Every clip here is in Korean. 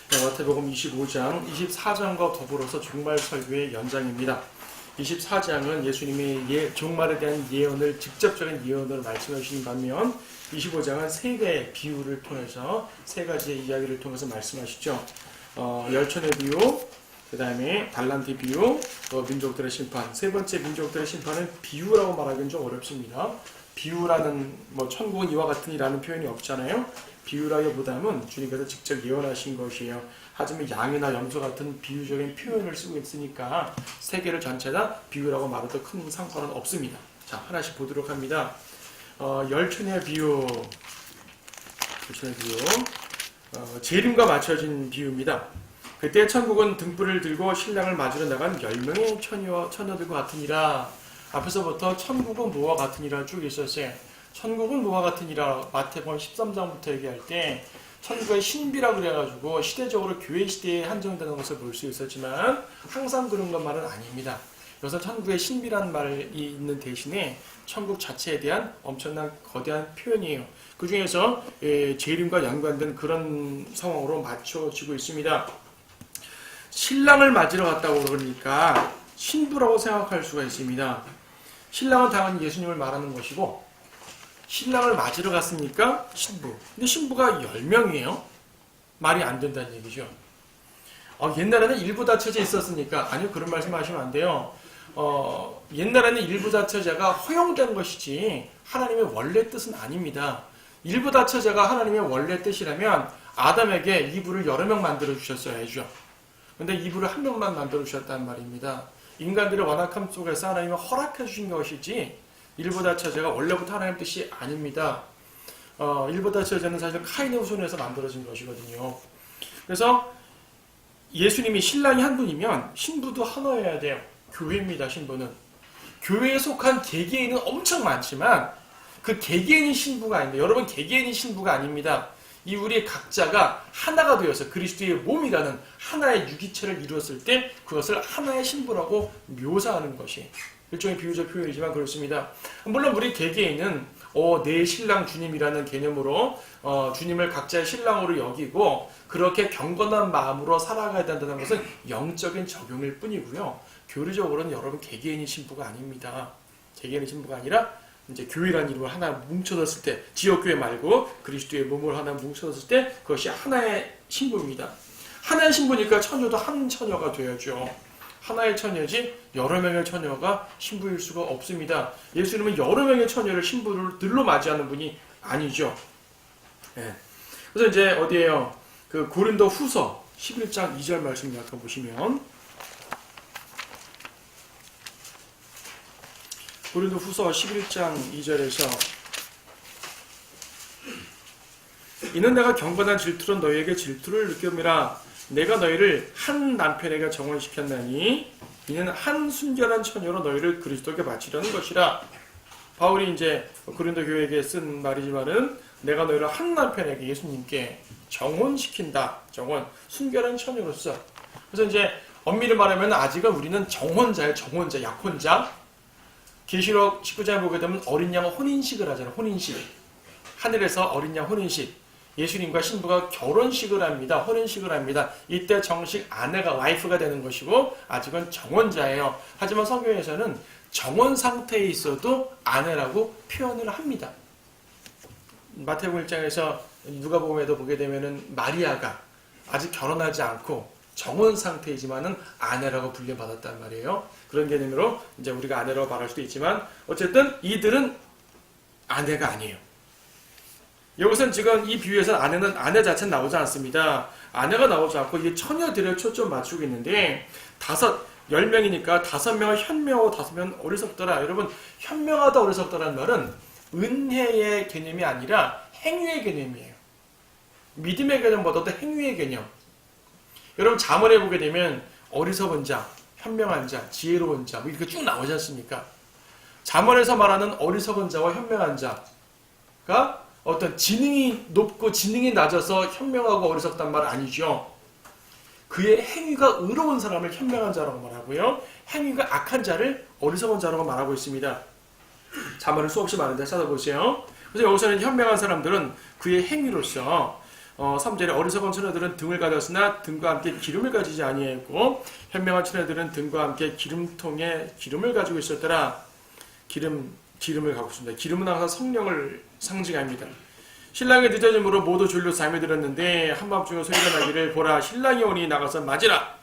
마태복음 25장, 24장과 더불어서 종말 설교의 연장입니다. 24장은 예수님의 종말에 대한 예언을, 직접적인 예언을 말씀해 주신 반면 25장은 세 개의 비유를 통해서, 세 가지의 이야기를 통해서 말씀하시죠. 열천의 비유, 그 다음에 달란트 비유, 또 민족들의 심판. 세 번째 민족들의 심판은 비유라고 말하기는 좀 어렵습니다. 비유라는, 천국은 이와 같으니라는 표현이 없잖아요. 비유라기보다는 주님께서 직접 예언하신 것이에요. 하지만 양이나 염소 같은 비유적인 표현을 쓰고 있으니까 세 개를 전체 다 비유라고 말해도 큰 상관은 없습니다. 자, 하나씩 보도록 합니다. 열천의 비유. 재림과 맞춰진 비유입니다. 그때 천국은 등불을 들고 신랑을 맞으러 나간 10명의 처녀들과 같으니라. 앞에서부터 천국은 뭐와 같으니라 쭉 있었어요. 천국은 뭐와 같으니라 마태복음 13장부터 얘기할 때 천국의 신비라고 그래가지고 시대적으로 교회 시대에 한정되는 것을 볼 수 있었지만 항상 그런 것만은 아닙니다. 여기서 천국의 신비라는 말이 있는 대신에 천국 자체에 대한 엄청난 거대한 표현이에요. 그 중에서 재림과 연관된 그런 상황으로 맞춰지고 있습니다. 신랑을 맞으러 갔다고 그러니까 신부라고 생각할 수가 있습니다. 신랑은 당연히 예수님을 말하는 것이고, 신랑을 맞으러 갔으니까 신부. 근데 신부가 10명이에요. 말이 안 된다는 얘기죠. 옛날에는 일부 다처제 있었으니까, 아니요, 그런 말씀 하시면 안 돼요. 옛날에는 일부 다처제가 허용된 것이지 하나님의 원래 뜻은 아닙니다. 일부 다처제가 하나님의 원래 뜻이라면 아담에게 이불을 여러 명 만들어 주셨어야죠. 근데 이불을 한 명만 만들어 주셨단 말입니다. 인간들의 완악함 속에서 하나님이 허락해 주신 것이지 일부 다처제가 원래부터 하나님의 뜻이 아닙니다. 일부 다처제는 사실 카인의 후손에서 만들어진 것이거든요. 그래서 예수님이 신랑이 한 분이면 신부도 하나여야 돼요. 교회입니다. 신부는. 교회에 속한 개개인은 엄청 많지만 그 개개인이 신부가 아닙니다. 여러분, 개개인이 신부가 아닙니다. 이 우리 각자가 하나가 되어서 그리스도의 몸이라는 하나의 유기체를 이루었을 때 그것을 하나의 신부라고 묘사하는 것이 일종의 비유적 표현이지만 그렇습니다. 물론 우리 개개인은 내 신랑 주님이라는 개념으로 주님을 각자의 신랑으로 여기고 그렇게 경건한 마음으로 살아가야 된다는 것은 영적인 적용일 뿐이고요. 교리적으로는 여러분 개개인이 신부가 아닙니다. 개개인이 신부가 아니라 이제 교회라는 이름을 하나 뭉쳐졌을 때, 지역교회 말고 그리스도의 몸을 하나 뭉쳐졌을 때 그것이 하나의 신부입니다. 하나의 신부니까 처녀도 한 처녀가 되어야죠. 하나의 처녀지 여러 명의 처녀가 신부일 수가 없습니다. 예수님은 여러 명의 처녀를 신부들로 맞이하는 분이 아니죠. 네. 그래서 이제 어디에요? 그 고린도 후서 11장 2절 말씀 약간 보시면, 고린도 후서 11장 2절에서 이는 내가 경건한 질투로 너희에게 질투를 느꼈느라 내가 너희를 한 남편에게 정혼시켰나니 이는 한 순결한 처녀로 너희를 그리스도께 바치려는 것이라. 바울이 이제 고린도 교회에게 쓴 말이지만은 내가 너희를 한 남편에게, 예수님께 정혼시킨다. 정혼, 순결한 처녀로서. 그래서 이제 엄밀히 말하면 아직은 우리는 정혼자예요. 정혼자, 약혼자. 계시록 19장에 보게 되면 어린 양 혼인식을 하잖아요. 혼인식. 하늘에서 어린 양 혼인식. 예수님과 신부가 결혼식을 합니다. 혼인식을 합니다. 이때 정식 아내가, 와이프가 되는 것이고 아직은 정혼자예요. 하지만 성경에서는 정혼 상태에 있어도 아내라고 표현을 합니다. 마태복음 1장에서 누가복음에도 보게 되면은 마리아가 아직 결혼하지 않고 정혼 상태이지만은 아내라고 불려받았단 말이에요. 그런 개념으로 이제 우리가 아내라고 말할 수도 있지만 어쨌든 이들은 아내가 아니에요. 여기서는 지금 이 비유에서는 아내 자체는 나오지 않습니다. 아내가 나오지 않고 이게 처녀들에 초점 맞추고 있는데 10명이니까 5명은 현명하고 5명은 어리석더라. 여러분, 현명하다 어리석더라는 말은 은혜의 개념이 아니라 행위의 개념이에요. 믿음의 개념보다도 행위의 개념. 여러분, 잠언에 보게 되면 어리석은 자, 현명한 자, 지혜로운 자 이렇게 쭉 나오지 않습니까? 잠언에서 말하는 어리석은 자와 현명한 자가 어떤 지능이 높고 지능이 낮아서 현명하고 어리석단 말 아니죠. 그의 행위가 의로운 사람을 현명한 자라고 말하고요. 행위가 악한 자를 어리석은 자라고 말하고 있습니다. 잠언을 수없이 많은데 찾아보세요. 그래서 여기서는 현명한 사람들은 그의 행위로서 3절에 어리석은 처녀들은 등을 가졌으나 등과 함께 기름을 가지지 아니하였고 현명한 처녀들은 등과 함께 기름통에 기름을 가지고 있었더라. 기름을 갖고 있습니다. 기름은 항상 성령을 상징합니다. 신랑이 늦어짐으로 모두 졸려 잠이 들었는데 한밤중에 소리가 나기를 보라 신랑이 오니 나가서 맞으라.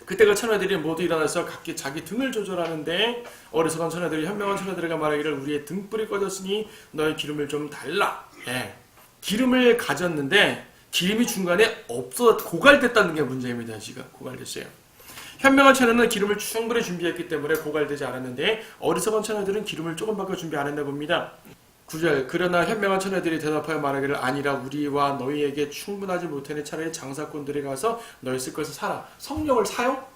그때 그 처녀들이 모두 일어나서 각기 자기 등을 조절하는데 어리석은 처녀들이 현명한 처녀들에게 말하기를 우리의 등불이 꺼졌으니 너의 기름을 좀 달라. 기름을 가졌는데 기름이 중간에 없어 고갈됐다는 게 문제입니다. 지금 고갈됐어요. 현명한 처녀는 기름을 충분히 준비했기 때문에 고갈되지 않았는데 어리석은 처녀들은 기름을 조금밖에 준비 안 했나 봅니다. 9절 그러나 현명한 처녀들이 대답하여 말하기를 아니라 우리와 너희에게 충분하지 못하니 차라리 장사꾼들에 가서 너희 쓸 것을 사라. 성령을 사요?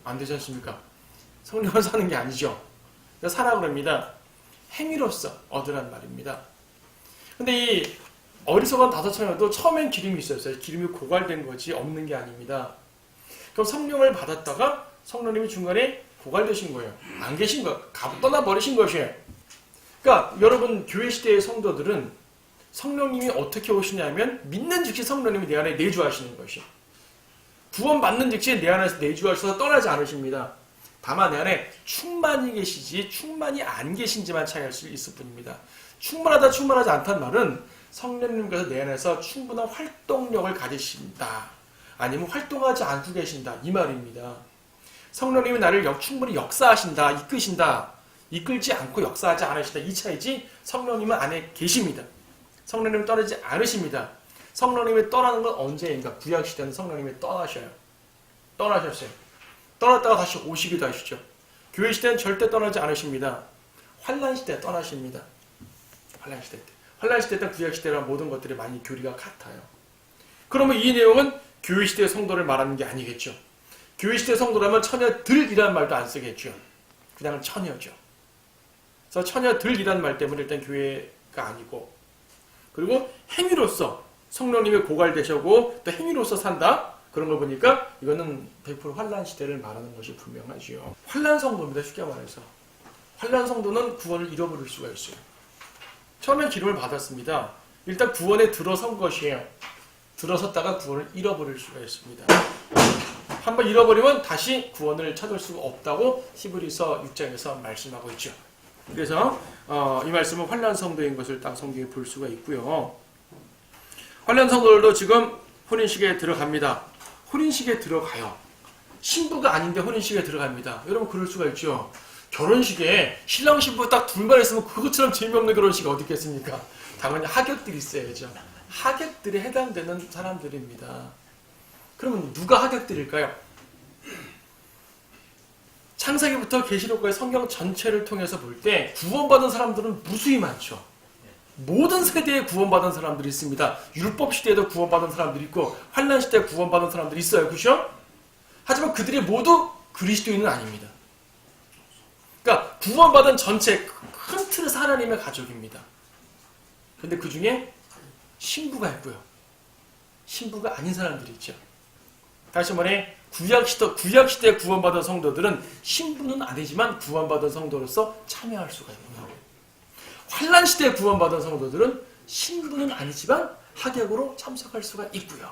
안 되지 않습니까? 성령을 사는 게 아니죠. 그러니까 사라 그럽니다. 행위로서 얻으란 말입니다. 근데 이 어리석은 다섯 처녀도 처음엔 기름이 있었어요. 기름이 고갈된 거지 없는 게 아닙니다. 그럼 성령을 받았다가 성령님이 중간에 고갈되신 거예요. 안 계신 거예요. 떠나버리신 것이에요. 그러니까 여러분 교회 시대의 성도들은 성령님이 어떻게 오시냐면 믿는 즉시 성령님이 내 안에 내주하시는 것이에요. 구원받는 즉시 내 안에서 내주하셔서 떠나지 않으십니다. 다만 내 안에 충만히 계시지 충만히 안 계신지만 차이할 수 있을 뿐입니다. 충만하다 충만하지 않다는 말은 성령님께서 내 안에서 충분한 활동력을 가지신다. 아니면 활동하지 않고 계신다. 이 말입니다. 성령님이 나를 충분히 역사하신다. 이끄신다. 이끌지 않고 역사하지 않으시다. 이 차이지 성령님은 안에 계십니다. 성령님은 떠나지 않으십니다. 성령님이 떠나는 건 언제인가? 구약시대는 성령님이 떠나셔요. 떠나셨어요. 떠났다가 다시 오시기도 하시죠. 교회시대는 절대 떠나지 않으십니다. 환란시대에 떠나십니다. 환란시대 때. 환란시대 때 구약시대랑 모든 것들이 많이 교리가 같아요. 그러면 이 내용은 교회시대의 성도를 말하는 게 아니겠죠. 교회시대 성도라면 처녀들이라는 말도 안 쓰겠죠. 그냥 처녀죠. 그래서 처녀들이라는 말 때문에 일단 교회가 아니고, 그리고 행위로서 성령님이 고갈되시고 또 행위로서 산다. 그런 걸 보니까 이거는 100% 환란 시대를 말하는 것이 분명하지요. 환란 성도입니다. 쉽게 말해서. 환란 성도는 구원을 잃어버릴 수가 있어요. 처음에 기름을 받았습니다. 일단 구원에 들어선 것이에요. 들어섰다가 구원을 잃어버릴 수가 있습니다. 한번 잃어버리면 다시 구원을 찾을 수가 없다고 히브리서 6장에서 말씀하고 있죠. 그래서 이 말씀은 환란 성도인 것을 딱 성경에 볼 수가 있고요. 환란 성도들도 지금 혼인식에 들어갑니다. 혼인식에 들어가요. 신부가 아닌데 혼인식에 들어갑니다. 여러분 그럴 수가 있죠. 결혼식에 신랑 신부 딱 둘만 있으면 그것처럼 재미없는 결혼식이 어디 있겠습니까? 당연히 하객들이 있어야죠. 하객들에 해당되는 사람들입니다. 그러면 누가 하객들일까요? 창세기부터 계시록과의 성경 전체를 통해서 볼 때 구원받은 사람들은 무수히 많죠. 모든 세대에 구원받은 사람들이 있습니다. 율법 시대에도 구원받은 사람들이 있고 환란 시대에 구원받은 사람들이 있어요. 그렇죠? 하지만 그들이 모두 그리스도인은 아닙니다. 그러니까 구원받은 전체 큰 틀에서 하나님의 가족입니다. 근데 그 중에 신부가 있고요. 신부가 아닌 사람들이 있죠. 다시 말해 구약시대에 구원받은 성도들은 신부는 아니지만 구원받은 성도로서 참여할 수가 있는 거예요. 환란시대에 구원받은 성도들은 신부는 아니지만 하객으로 참석할 수가 있고요.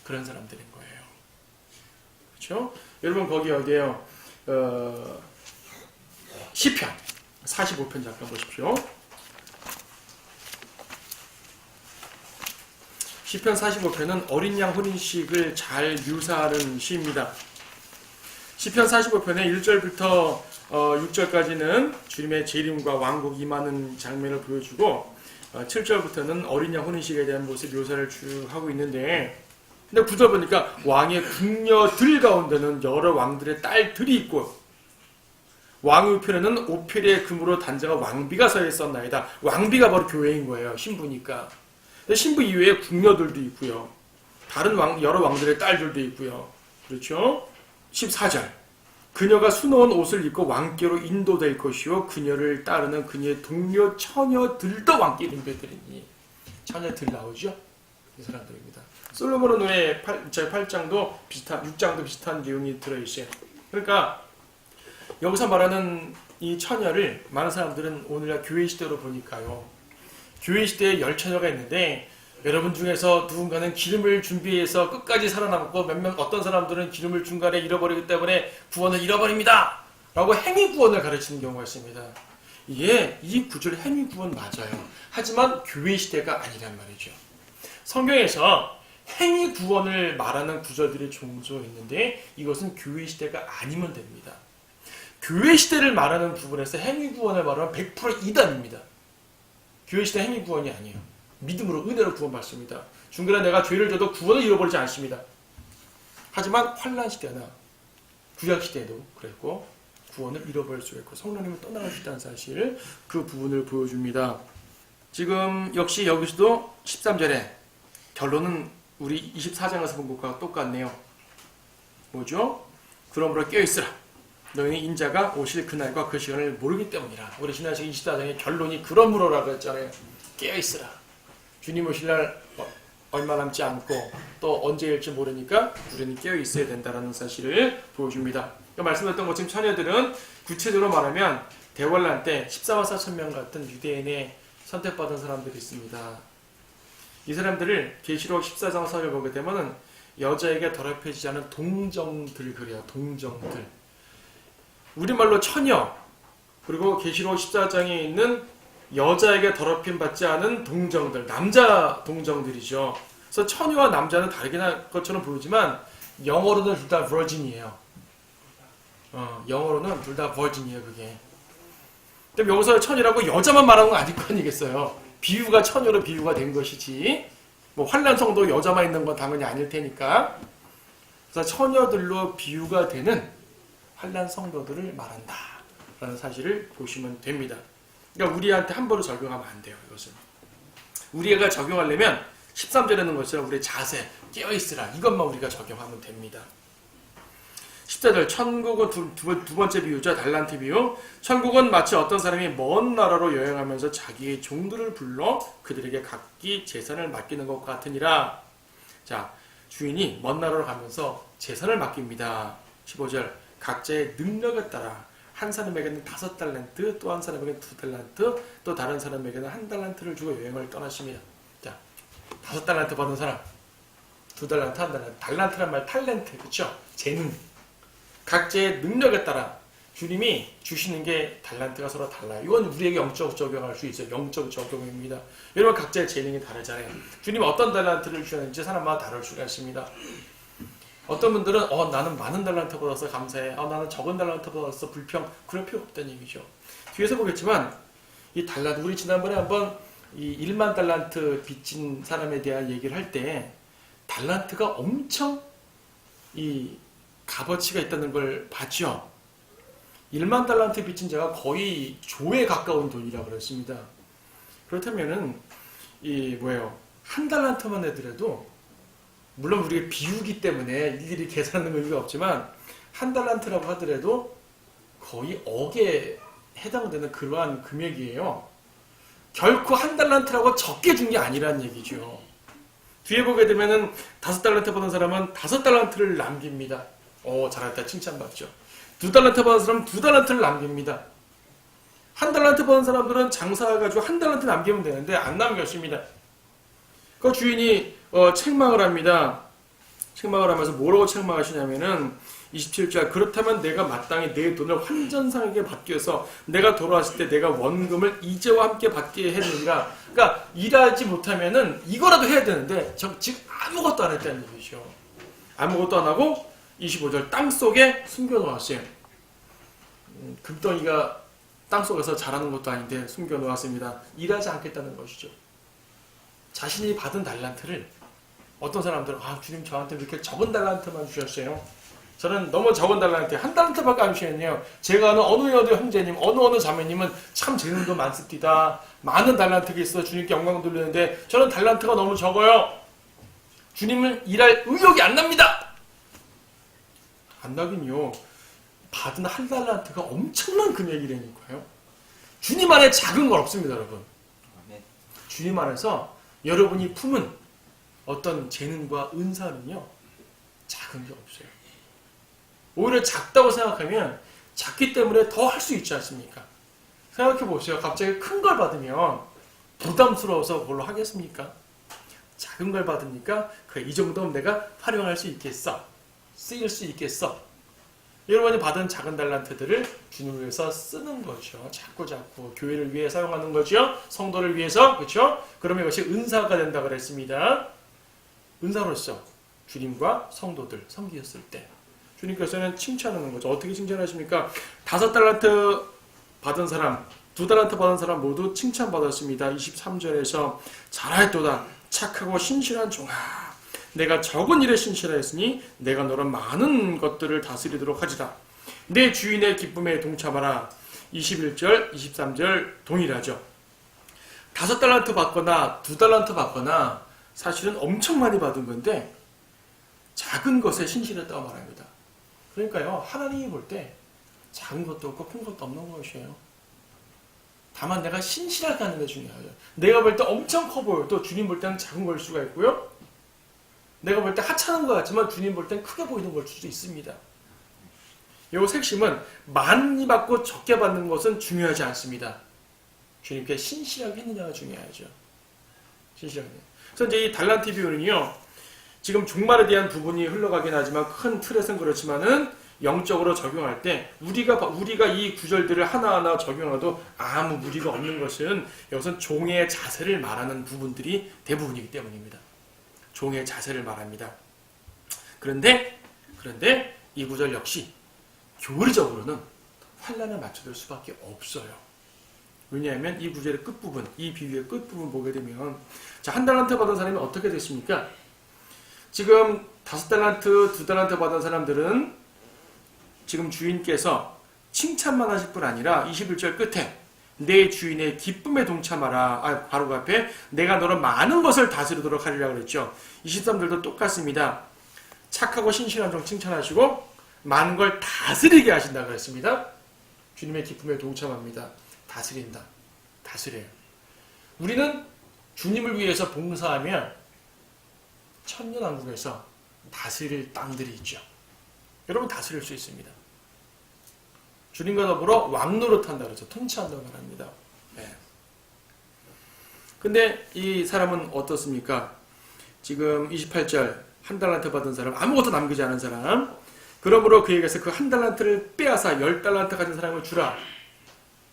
그런 사람들인 거예요. 그렇죠? 여러분 거기 어디에요? 시편 45편 잠깐 보십시오. 시편 45편은 어린 양 혼인식을 잘 묘사하는 시입니다. 시편 45편의 1절부터 6절까지는 주님의 재림과 왕국 임하는 장면을 보여주고 7절부터는 어린 양 혼인식에 대한 모습 묘사를 쭉 하고 있는데, 근데 9절 보니까 왕의 궁녀들 가운데는 여러 왕들의 딸들이 있고 왕의 우편에는 오펠의 금으로 단자가 왕비가 서 있었나이다. 왕비가 바로 교회인 거예요. 신부니까. 신부 이외에 궁녀들도 있고요. 다른 여러 왕들의 딸들도 있고요. 그렇죠? 14절. 그녀가 수놓은 옷을 입고 왕께로 인도될 것이요 그녀를 따르는 그녀의 동료 처녀들도 왕께 인도되리니. 처녀들 나오죠? 이 사람들입니다. 솔로몬의 노래 8장도 비슷한, 6장도 비슷한 내용이 들어있어요. 그러니까 여기서 말하는 이 처녀를 많은 사람들은 오늘날 교회 시대로 보니까요. 교회 시대에 10처녀가 있는데 여러분 중에서 누군가는 기름을 준비해서 끝까지 살아남고 어떤 사람들은 기름을 중간에 잃어버리기 때문에 구원을 잃어버립니다. 라고 행위 구원을 가르치는 경우가 있습니다. 이 구절 행위 구원 맞아요. 하지만 교회 시대가 아니란 말이죠. 성경에서 행위 구원을 말하는 구절들이 종종 있는데 이것은 교회 시대가 아니면 됩니다. 교회 시대를 말하는 부분에서 행위 구원을 말하면 100% 이단입니다. 교회 시대 행위 구원이 아니에요. 믿음으로 은혜로 구원받습니다. 중간에 내가 죄를 져도 구원을 잃어버리지 않습니다. 하지만 환난 시대나 구약 시대에도 그랬고 구원을 잃어버릴 수 있고 성령님을 떠나갈 수 있다는 사실 그 부분을 보여줍니다. 지금 역시 여기서도 13절에 결론은 우리 24장에서 본 것과 똑같네요. 뭐죠? 그러므로 깨어있으라. 너희는 인자가 오실 그날과 그 시간을 모르기 때문이라. 우리 지난시간 24장의 결론이 그러므로라고 했잖아요. 깨어있으라. 주님 오실 날 얼마 남지 않고 또 언제일지 모르니까 우리는 깨어있어야 된다는 사실을 보여줍니다. 말씀드렸던 것처럼 처녀들은 구체적으로 말하면 대환란 때 14만 4천 명 같은 유대인의 선택받은 사람들이 있습니다. 이 사람들을 계시록 14장 설을 보게 되면 여자에게 더럽혀지지 않은 동정들 그래요. 동정들. 우리말로 처녀 그리고 계시록 14장에 있는 여자에게 더럽힘 받지 않은 동정들, 남자 동정들이죠. 그래서 처녀와 남자는 다르긴 할 것처럼 보이지만 영어로는 둘 다 virgin이에요. 영어로는 둘 다 virgin이에요. 그게. 근데 여기서 처녀라고 여자만 말하는 건 아닐 거 아니겠어요. 비유가 처녀로 비유가 된 것이지 뭐 환난 성도 여자만 있는 건 당연히 아닐 테니까. 그래서 처녀들로 비유가 되는 환난 성도들을 말한다 라는 사실을 보시면 됩니다. 그러니까 우리한테 함부로 적용하면 안 돼요. 이것은 우리가 적용하려면 13절에 있는 것처럼 우리의 자세, 깨어있으라 이것만 우리가 적용하면 됩니다. 14절 천국은 두 번째 비유죠. 달란트 비유. 천국은 마치 어떤 사람이 먼 나라로 여행하면서 자기의 종들을 불러 그들에게 각기 재산을 맡기는 것 같으니라. 자, 주인이 먼 나라로 가면서 재산을 맡깁니다. 15절 각자의 능력에 따라 한 사람에게는 5달란트, 또 한 사람에게는 2달란트, 또 다른 사람에게는 1달란트를 주고 여행을 떠나십니다. 자, 5달란트 받은 사람, 2달란트, 1달란트. 달란트란 말 탤런트, 그렇죠? 재능. 각자의 능력에 따라 주님이 주시는 게 달란트가 서로 달라요. 이건 우리에게 영적 적용할 수 있어요. 영적 적용입니다. 여러분 각자의 재능이 다르잖아요. 주님이 어떤 달란트를 주셨는지 사람마다 다를 수가 있습니다. 어떤 분들은 나는 많은 달란트 받아서 감사해. 나는 적은 달란트 받아서 불평. 그럴 필요 없다는 얘기죠. 뒤에서 보겠지만 이 달란트 우리 지난번에 한번 이 1만 달란트 빚진 사람에 대한 얘기를 할 때 달란트가 엄청 이 값어치가 있다는 걸 봤죠. 1만 달란트 빚진 자가 거의 조에 가까운 돈이라고 그랬습니다. 그렇다면은 한 달란트만 내더라도 물론 우리가 비우기 때문에 일일이 계산하는 의미가 없지만 한 달란트라고 하더라도 거의 억에 해당되는 그러한 금액이에요. 결코 한 달란트라고 적게 준 게 아니라는 얘기죠. 뒤에 보게 되면은 5달란트 받은 사람은 5달란트를 남깁니다. 잘했다 칭찬받죠. 2달란트 받은 사람은 2달란트를 남깁니다. 1달란트 받은 사람들은 장사해가지고 1달란트 남기면 되는데 안 남겼습니다. 그 주인이 책망을 합니다. 책망을 하면서 뭐라고 책망하시냐면은 27절 그렇다면 내가 마땅히 내 돈을 환전상에게 받기 위해서 내가 돌아왔을 때 내가 원금을 이제와 함께 받게 했느니라. 그러니까 일하지 못하면은 이거라도 해야 되는데 지금 아무것도 안 했다는 얘기죠. 아무것도 안 하고 25절 땅속에 숨겨놓았어요. 금덩이가 땅속에서 자라는 것도 아닌데 숨겨놓았습니다. 일하지 않겠다는 것이죠. 자신이 받은 달란트를 어떤 사람들은 주님 저한테 이렇게 적은 달란트만 주셨어요. 저는 너무 적은 달란트 1달란트밖에 안 주셨네요. 제가 아는 어느 형제님 어느 자매님은 참 재능도 많습니다. 많은 달란트가 있어 주님께 영광 돌리는데 저는 달란트가 너무 적어요. 주님은 일할 의욕이 안 납니다. 안 나긴요. 받은 1달란트가 엄청난 금액이라니까요. 주님 안에 작은 건 없습니다, 여러분. 주님 안에서 여러분이 품은 어떤 재능과 은사는요, 작은 게 없어요. 오히려 작다고 생각하면 작기 때문에 더 할 수 있지 않습니까? 생각해 보세요. 갑자기 큰 걸 받으면 부담스러워서 그걸로 하겠습니까? 작은 걸 받으니까 그래, 이 정도면 내가 활용할 수 있겠어. 쓰일 수 있겠어. 여러분이 받은 작은 달란트들을 주님을 위해서 쓰는 거죠. 자꾸 교회를 위해 사용하는 거죠. 성도를 위해서. 그렇죠? 그러면 이것이 은사가 된다 그랬습니다. 은사로서 주님과 성도들 섬기셨을 때 주님께서는 칭찬하는 거죠. 어떻게 칭찬하십니까? 5달란트 받은 사람, 2달란트 받은 사람 모두 칭찬받았습니다. 23절에서 잘하였도다. 착하고 신실한 종아. 내가 적은 일에 신실하였으니 내가 너를 많은 것들을 다스리도록 하지다. 내 주인의 기쁨에 동참하라. 21절, 23절 동일하죠. 5달란트 받거나 2달란트 받거나 사실은 엄청 많이 받은 건데 작은 것에 신실했다고 말합니다. 그러니까요, 하나님이 볼 때 작은 것도 없고 큰 것도 없는 것이에요. 다만 내가 신실하게 하는 게 중요해요. 내가 볼 때 엄청 커 보여도 주님 볼 때는 작은 걸 수가 있고요. 내가 볼 때 하찮은 것 같지만 주님 볼 땐 크게 보이는 걸 수도 있습니다. 이 핵심은 많이 받고 적게 받는 것은 중요하지 않습니다. 주님께 신실하게 했느냐가 중요하죠. 신실하게. 그래서 이제 이 달란트 비유는요, 지금 종말에 대한 부분이 흘러가긴 하지만 큰 틀에서는 그렇지만은 영적으로 적용할 때 우리가 이 구절들을 하나하나 적용해도 아무 무리가 없는 것은 이것은 종의 자세를 말하는 부분들이 대부분이기 때문입니다. 종의 자세를 말합니다. 그런데 이 구절 역시 교리적으로는 환란에 맞춰둘 수밖에 없어요. 왜냐하면 이 구절의 끝부분, 이 비유의 끝부분 보게 되면 자, 1달란트 받은 사람이 어떻게 됐습니까? 지금 5달란트, 2달란트 받은 사람들은 지금 주인께서 칭찬만 하실 뿐 아니라 21절 끝에 내 주인의 기쁨에 동참하라. 바로 그 앞에 내가 너를 많은 것을 다스리도록 하리라 그랬죠. 23절도 똑같습니다. 착하고 신실한 종 칭찬하시고 많은 걸 다스리게 하신다 그랬습니다. 주님의 기쁨에 동참합니다. 다스린다. 다스려요. 우리는 주님을 위해서 봉사하면 천년왕국에서 다스릴 땅들이 있죠. 여러분 다스릴 수 있습니다. 주님과 더불어 왕노릇한다 그러죠. 통치한다고 말합니다. 네. 근데 이 사람은 어떻습니까? 지금 28절 1달란트 받은 사람, 아무것도 남기지 않은 사람, 그러므로 그에게서 그 1달란트를 빼앗아 10달란트 가진 사람을 주라.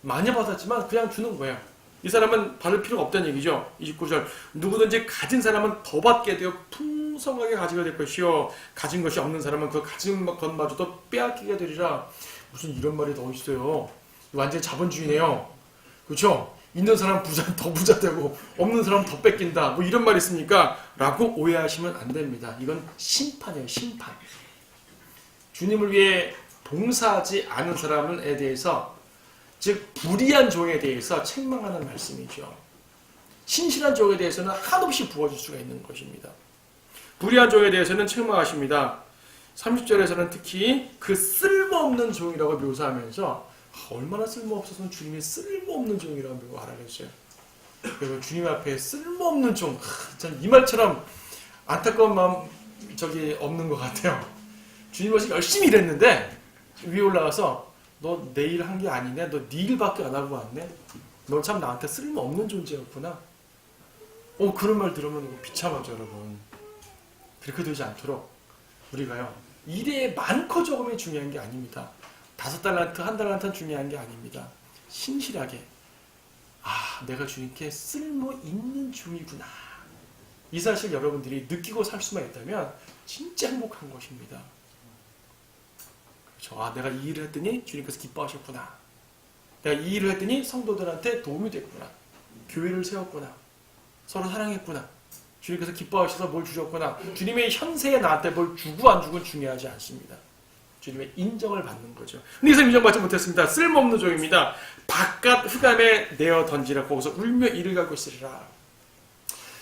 많이 받았지만 그냥 주는 거예요. 이 사람은 받을 필요가 없다는 얘기죠. 29절 누구든지 가진 사람은 더 받게 되어 풍성하게 가지게 될 것이요 가진 것이 없는 사람은 그 가진 것마저도 빼앗기게 되리라. 무슨 이런 말이 더 있어요. 완전히 자본주의네요. 그렇죠? 있는 사람 더 부자 되고 없는 사람 더 뺏긴다. 뭐 이런 말이 있습니까? 라고 오해하시면 안 됩니다. 이건 심판이에요. 심판. 주님을 위해 봉사하지 않은 사람에 대해서, 즉 불의한 종에 대해서 책망하는 말씀이죠. 신실한 종에 대해서는 한없이 부어줄 수가 있는 것입니다. 불의한 종에 대해서는 책망하십니다. 30절에서는 특히 그 쓸모없는 종이라고 묘사하면서 얼마나 쓸모없어서는 주님이 쓸모없는 종이라고 말하겠어요. 그래서 주님 앞에 쓸모없는 종, 전 이 말처럼 안타까운 마음 없는 것 같아요. 주님 앞에서 열심히 일했는데 위에 올라가서 너 내일 한 게 아니네? 너 네 일밖에 안 하고 왔네? 넌 참 나한테 쓸모없는 존재였구나. 그런 말 들으면 비참하죠, 여러분. 그렇게 되지 않도록 우리가요, 일에 많고 적음이 중요한 게 아닙니다. 5달란트, 1달란트는 중요한 게 아닙니다. 신실하게, 내가 주님께 쓸모 있는 종이구나. 이 사실 여러분들이 느끼고 살 수만 있다면 진짜 행복한 것입니다. 그렇죠. 내가 이 일을 했더니 주님께서 기뻐하셨구나. 내가 이 일을 했더니 성도들한테 도움이 됐구나. 교회를 세웠구나. 서로 사랑했구나. 주님께서 기뻐하셔서 뭘 주셨구나. 주님의 현세에 나한테 뭘 주고 안 주고는 중요하지 않습니다. 주님의 인정을 받는 거죠. 근데 이 사람 인정받지 못했습니다. 쓸모없는 종입니다. 바깥 흑암에 내어 던지라. 거기서 울며 이를 가고 있으리라.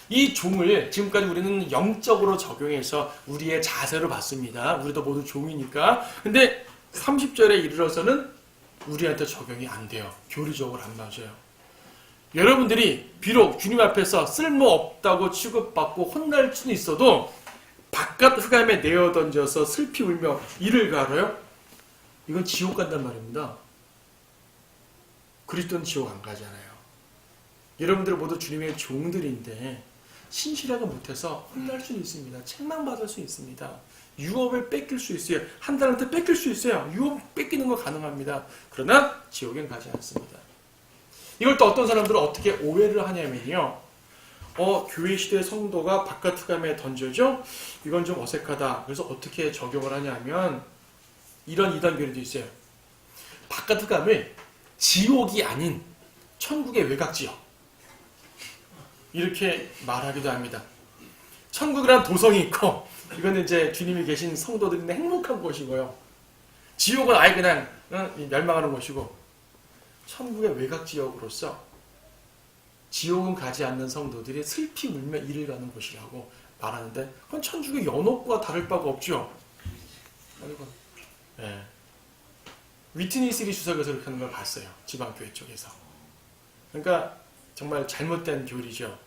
이 종을 지금까지 우리는 영적으로 적용해서 우리의 자세로 봤습니다. 우리도 모두 종이니까. 근데 30절에 이르러서는 우리한테 적용이 안 돼요. 교리적으로 안 맞아요. 여러분들이 비록 주님 앞에서 쓸모없다고 취급받고 혼날 수는 있어도 바깥 흑암에 내어 던져서 슬피 울며 이를 가려요? 이건 지옥 간단 말입니다. 그리스도는 지옥 안 가잖아요. 여러분들 모두 주님의 종들인데 신실하게 못해서 혼날 수 있습니다. 책망받을 수 있습니다. 유업을 뺏길 수 있어요. 한 달한테 뺏길 수 있어요. 유업 뺏기는 거 가능합니다. 그러나 지옥엔 가지 않습니다. 이걸 또 어떤 사람들은 어떻게 오해를 하냐면요. 교회 시대 성도가 바깥흑암에 던져져? 이건 좀 어색하다. 그래서 어떻게 적용을 하냐면 이런 이단교리도 있어요. 바깥흑암을 지옥이 아닌 천국의 외곽지역 이렇게 말하기도 합니다. 천국이란 도성이 있고 이거는 이제 주님이 계신 성도들이 행복한 곳이고요. 지옥은 아예 그냥 멸망하는 곳이고 천국의 외곽지역으로서 지옥은 가지 않는 성도들이 슬피 울며 이를 가는 곳이라고 말하는데 그건 천국의 연옥과 다를 바가 없죠. 네. 위트니스리 주석에서 그렇게 하는 걸 봤어요. 지방교회 쪽에서. 그러니까 정말 잘못된 교리죠.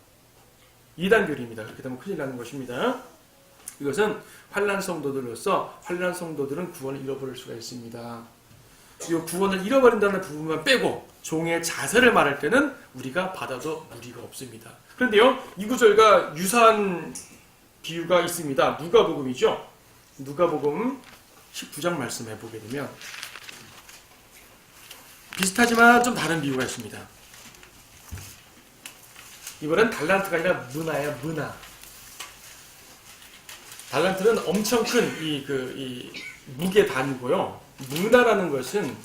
이단 교리입니다. 그렇게 되면 큰일 나는 것입니다. 이것은 환난 성도들로서 환난 성도들은 구원을 잃어버릴 수가 있습니다. 이 구원을 잃어버린다는 부분만 빼고 종의 자세를 말할 때는 우리가 받아도 무리가 없습니다. 그런데요, 이 구절과 유사한 비유가 있습니다. 누가복음이죠. 누가복음 19장 말씀해 보게 되면 비슷하지만 좀 다른 비유가 있습니다. 이번엔 달란트가 아니라 문화예요. 문화. 달란트는 엄청 큰 이 무게 단위고요. 문화라는 것은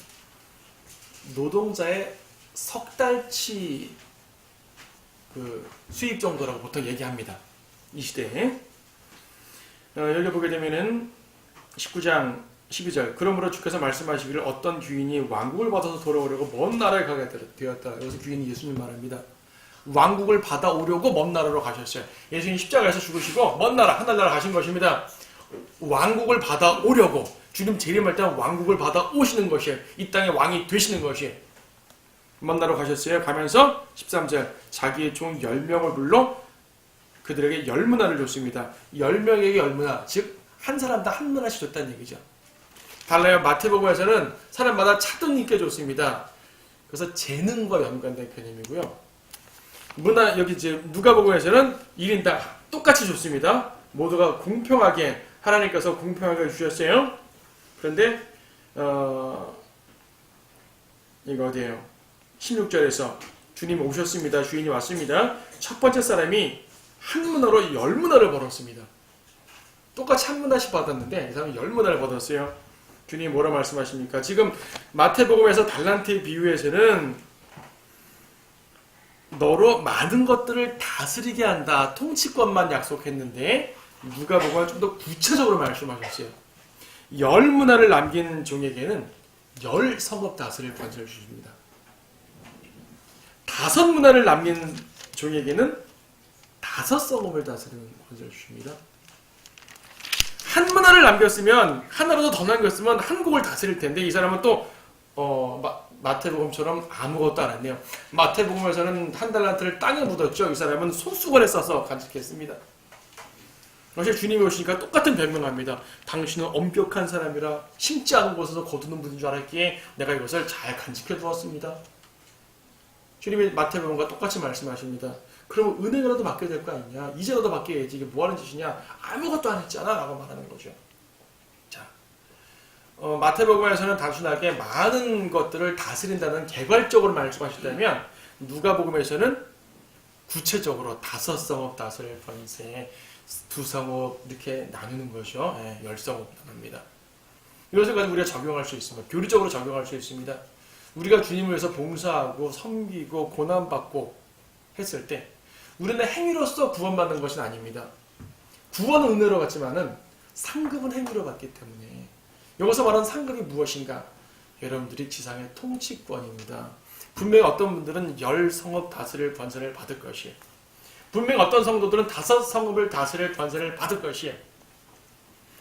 노동자의 석 달치 수입 정도라고 보통 얘기합니다. 이 시대에. 여기 보게 되면은 19장 12절. 그러므로 주께서 말씀하시기를 어떤 귀인이 왕국을 받아서 돌아오려고 먼 나라에 가게 되었다. 여기서 귀인이 예수님 말합니다. 왕국을 받아오려고 먼 나라로 가셨어요. 예수님 십자가에서 죽으시고 먼 나라, 하늘나라 가신 것입니다. 왕국을 받아오려고 주님 재림할 때 왕국을 받아오시는 것이에요. 이 땅의 왕이 되시는 것이에요. 먼 나라로 가셨어요. 가면서 13절 자기의 종 10명을 불러 그들에게 10문화를 줬습니다. 10명에게 10문화, 즉 한 사람당 한 문화씩 줬다는 얘기죠. 달라요. 마태복음에서는 사람마다 차등이 있게 줬습니다. 그래서 재능과 연관된 개념이고요. 문화 여기 이제 누가복음에서는 1인당 똑같이 줬습니다. 모두가 공평하게 하나님께서 공평하게 주셨어요. 그런데 이거 어디에요? 16절에서 주님이 오셨습니다. 주인이 왔습니다. 첫 번째 사람이 한 문화로 10문화를 벌었습니다. 똑같이 한 문화씩 받았는데 이 사람이 10문화를 받았어요. 주님이 뭐라 말씀하십니까? 지금 마태복음에서 달란트의 비유에서는 너로 많은 것들을 다스리게 한다. 통치권만 약속했는데 누가복음은 좀 더 구체적으로 말씀하셨어요. 10문화를 남긴 종에게는 10성읍 다스릴 권세를 주십니다. 5문화를 남긴 종에게는 5성읍을 다스리는 권세를 주십니다. 한 문화를 남겼으면 하나라도 더 남겼으면 한국을 다스릴 텐데 이 사람은 또 마태복음처럼 아무것도 안 했네요. 마태복음에서는 한 달란트를 땅에 묻었죠. 이 사람은 손수건에 싸서 간직했습니다. 사실 주님이 오시니까 똑같은 변명합니다. 당신은 엄격한 사람이라 심지 않은 곳에서 거두는 분인 줄 알았기에 내가 이것을 잘 간직해 두었습니다. 주님이 마태복음과 똑같이 말씀하십니다. 그러면 은혜라도 받게 될 거 아니냐? 이제라도 받게 해야지. 이게 뭐하는 짓이냐? 아무것도 안 했잖아 라고 말하는 거죠. 자, 마태복음에서는 단순하게 많은 것들을 다스린다는 개괄적으로 말씀하셨다면 누가복음에서는 구체적으로 5성읍 다스릴 권세, 2성읍 이렇게 나누는 거죠. 10성읍 나눕니다. 이것을 가지고 우리가 적용할 수 있습니다. 교리적으로 적용할 수 있습니다. 우리가 주님을 위해서 봉사하고 섬기고 고난받고 했을 때 우리는 행위로서 구원받는 것은 아닙니다. 구원은 은혜로 받지만은 상급은 행위로 받기 때문에 여기서 말하는 상급이 무엇인가? 여러분들이 지상의 통치권입니다. 분명히 어떤 분들은 10성읍 다스릴 권세를 받을 것이에요. 분명히 어떤 성도들은 5성읍을 다스릴 권세를 받을 것이에요.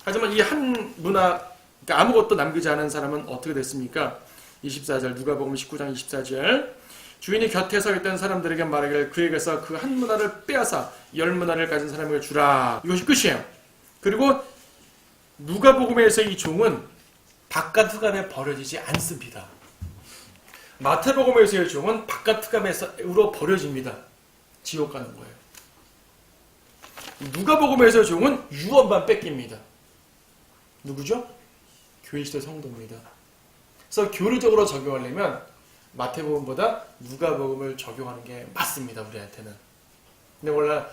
하지만 이 한 문화, 그러니까 아무것도 남기지 않은 사람은 어떻게 됐습니까? 24절 누가복음 19장 24절 주인이 곁에 서 있던 사람들에게 말하기를 그에게서 그 한 문화를 빼앗아 10문화를 가진 사람에게 주라. 이것이 끝이에요. 그리고 누가복음에서 이 종은 바깥 흑암에 버려지지 않습니다. 마태복음에서의 종은 바깥 흑암에서 으로 버려집니다. 지옥 가는 거예요. 누가복음에서 종은 유언만 뺏깁니다. 누구죠? 교회 시대 성도입니다. 그래서 교리적으로 적용하려면 마태복음보다 누가복음을 적용하는 게 맞습니다. 우리한테는. 근데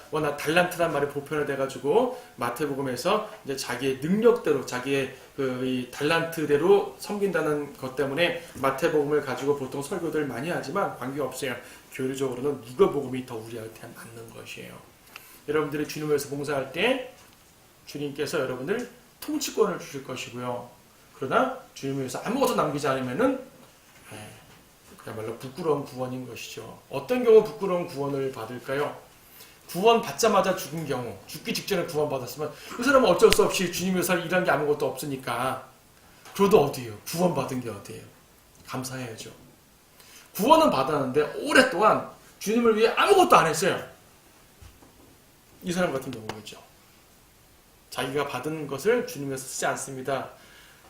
워낙 달란트란 말이 보편화돼가지고 마태복음에서 이제 자기의 능력대로 자기의 이 달란트대로 섬긴다는 것 때문에 마태복음을 가지고 보통 설교들 많이 하지만 관계없어요. 교리적으로는 누가복음이 더 우리한테 맞는 것이에요. 여러분들이 주님에서 봉사할 때 주님께서 여러분들 통치권을 주실 것이고요. 그러나 주님에서 아무것도 남기지 않으면은 그야말로 부끄러운 구원인 것이죠. 어떤 경우 부끄러운 구원을 받을까요? 구원 받자마자 죽은 경우, 죽기 직전에 구원 받았으면 그 사람은 어쩔 수 없이 주님에서 일한 게 아무것도 없으니까 그래도 어디예요? 구원 받은 게 어디예요? 감사해야죠. 구원은 받았는데 오랫동안 주님을 위해 아무것도 안 했어요. 이 사람 같은 경우겠죠. 자기가 받은 것을 주님에서 쓰지 않습니다.